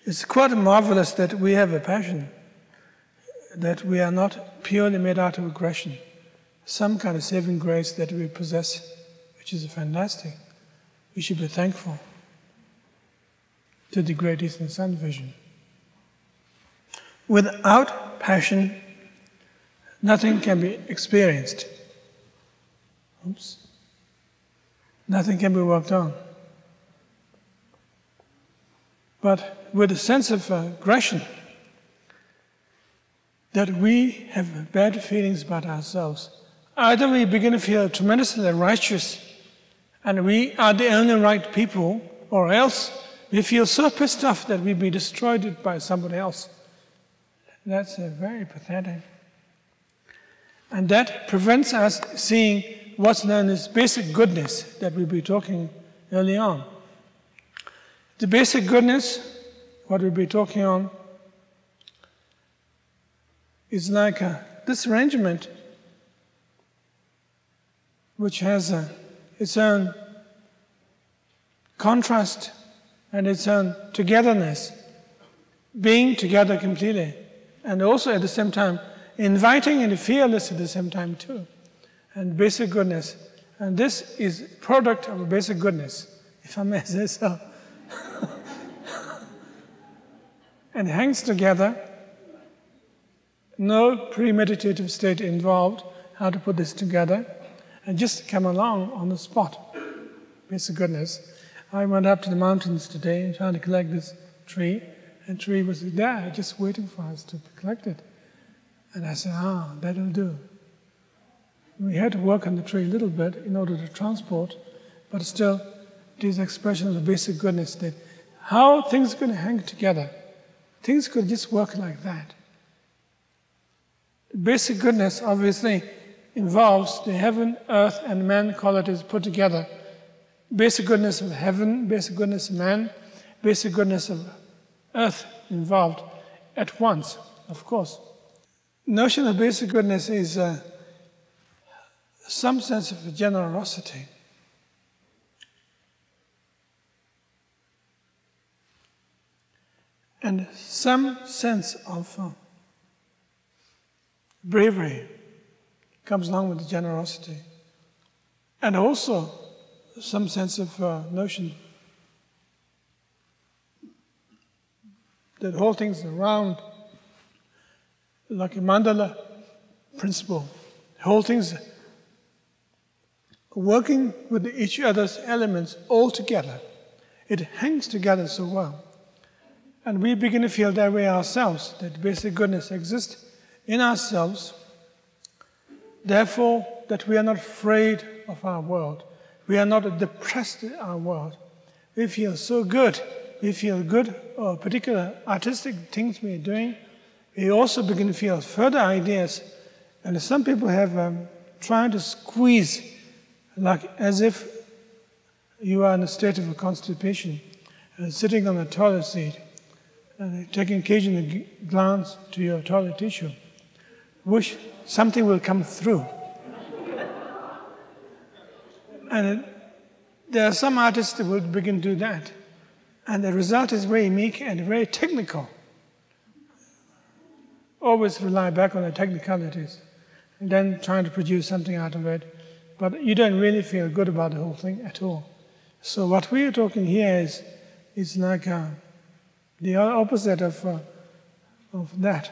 It's quite marvelous that we have a passion, that we are not purely made out of aggression. Some kind of saving grace that we possess, which is fantastic. We should be thankful to the Great Eastern Sun vision. Without passion, nothing can be experienced. Nothing can be worked on. But with a sense of aggression, that we have bad feelings about ourselves, either we begin to feel tremendously righteous and we are the only right people, or else we feel so pissed off that we'll be destroyed by somebody else. That's very pathetic. And that prevents us seeing what's known as basic goodness that we'll be talking early on. The basic goodness, what we'll be talking on, is like this arrangement which has its own contrast and its own togetherness, being together completely, and also at the same time inviting and fearless at the same time too, and basic goodness. And this is product of basic goodness, if I may say so. And hangs together, no premeditative state involved, how to put this together, and just come along on the spot. Basic goodness. I went up to the mountains today and trying to collect this tree, and the tree was there, just waiting for us to collect it. And I said, that'll do. We had to work on the tree a little bit in order to transport, but still, these expressions of basic goodness, that how things are going to hang together. Things could just work like that. Basic goodness obviously involves the heaven, earth, and man qualities put together. Basic goodness of heaven, basic goodness of man, basic goodness of earth involved at once, of course. Notion of basic goodness is some sense of generosity. And some sense of bravery comes along with the generosity. And also some sense of notion that whole things around, like a mandala principle, whole things working with each other's elements all together. It hangs together so well. And we begin to feel that way ourselves, that basic goodness exists in ourselves, therefore that we are not afraid of our world. We are not depressed in our world. We feel so good. We feel good or particular artistic things we are doing. We also begin to feel further ideas. And some people have tried to squeeze, like as if you are in a state of constipation, sitting on a toilet seat, and taking occasional glance to your toilet tissue, wish something will come through. And there are some artists that will begin to do that. And the result is very meek and very technical. Always rely back on the technicalities, and then trying to produce something out of it. But you don't really feel good about the whole thing at all. So what we are talking here is like the opposite of that.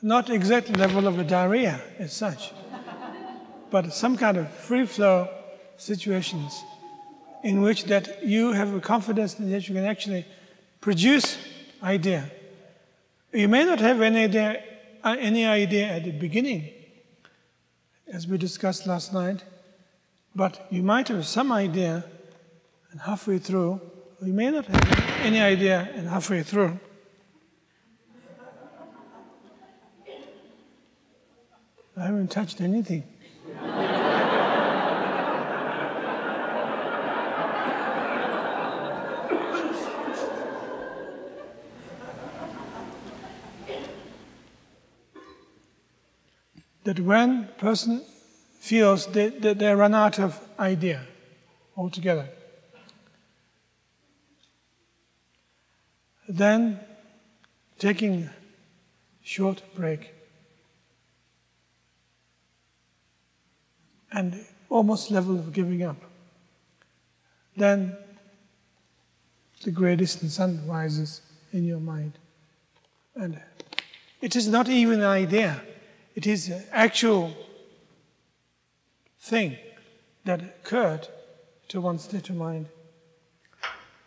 Not exact level of a diarrhea as such, but some kind of free flow situations in which that you have a confidence that you can actually produce idea. You may not have any idea at the beginning, as we discussed last night, but you might have some idea, and halfway through, or you may not have any idea, and halfway through, I haven't touched anything. That when a person feels they run out of idea altogether. Then taking a short break and almost level of giving up. Then the great distant sun rises in your mind. And it is not even an idea. It is an actual thing that occurred to one's state of mind,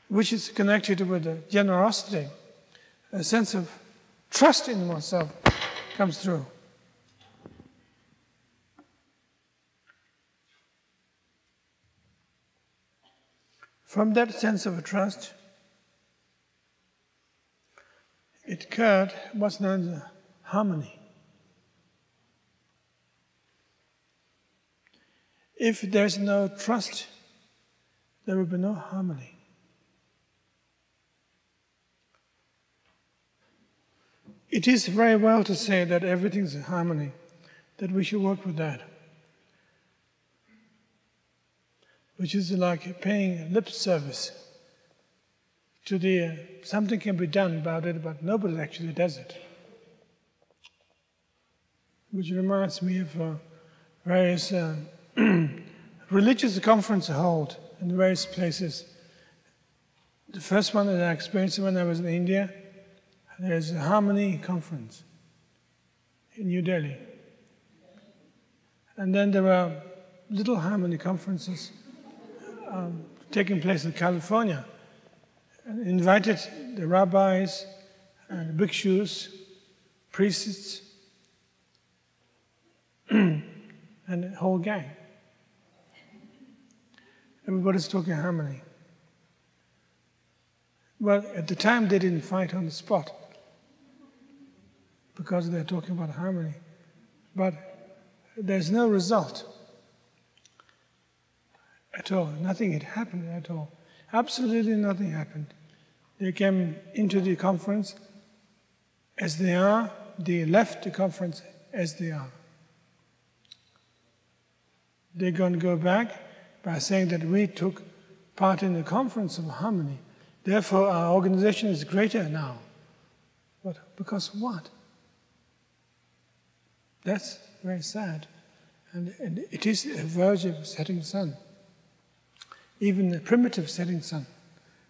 which is connected with the generosity. A sense of trust in oneself comes through. From that sense of trust, it occurred what's known as harmony. If there's no trust, there will be no harmony. It is very well to say that everything's in harmony, that we should work with that. Which is like paying lip service to the something can be done about it, but nobody actually does it. Which reminds me of various religious conferences held in various places. The first one that I experienced when I was in India, there's a Harmony conference in New Delhi. And then there are little Harmony conferences taking place in California. And invited the rabbis and bhikshus, priests, and the whole gang. Everybody's talking harmony. Well, at the time they didn't fight on the spot because they're talking about harmony. But there's no result at all. Nothing had happened at all. Absolutely nothing happened. They came into the conference as they are. They left the conference as they are. They're going to go back by saying that we took part in the conference of harmony. Therefore, our organization is greater now. But because what? That's very sad. And it is a verge of setting sun. Even a primitive setting sun,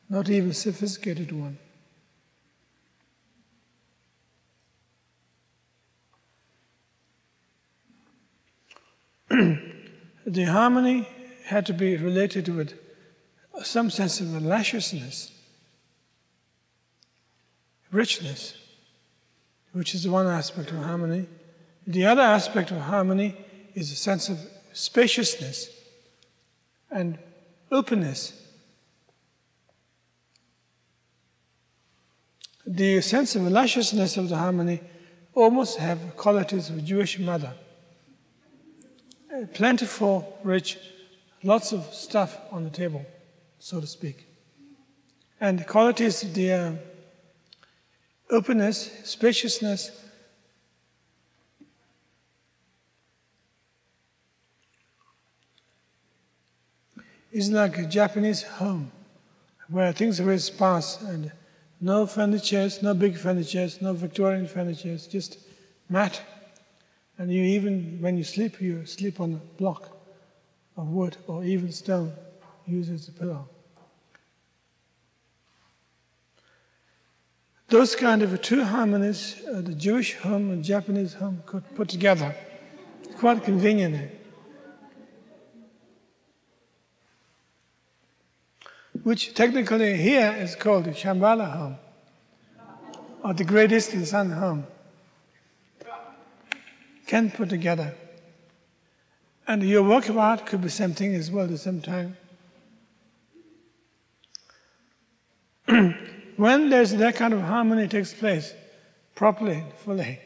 not even a sophisticated one. The harmony had to be related with some sense of lusciousness, richness, which is one aspect of harmony. The other aspect of harmony is a sense of spaciousness and openness. The sense of lusciousness of the harmony almost have qualities of a Jewish mother. Plentiful, rich, lots of stuff on the table, so to speak. And the qualities, the openness, spaciousness, is like a Japanese home where things are very sparse and no furnitures, no big furnitures, no Victorian furnitures, just mat. And you even, when you sleep on a block of wood or even stone, used as a pillow. Those kind of two harmonies, the Jewish home and Japanese home, could put together. Quite convenient. Which technically here is called the Shambhala home, or the Great Eastern Sun home. Can put together. And your work of art could be the same thing as well at the same time. When there's that kind of harmony takes place, properly, fully,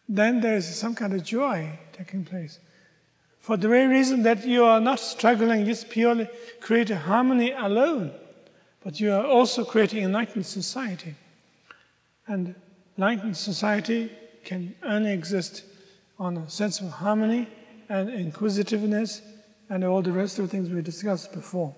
then there's some kind of joy taking place. For the very reason that you are not struggling just purely create a harmony alone, but you are also creating an enlightened society. And enlightened society can only exist on a sense of harmony and inquisitiveness and all the rest of the things we discussed before.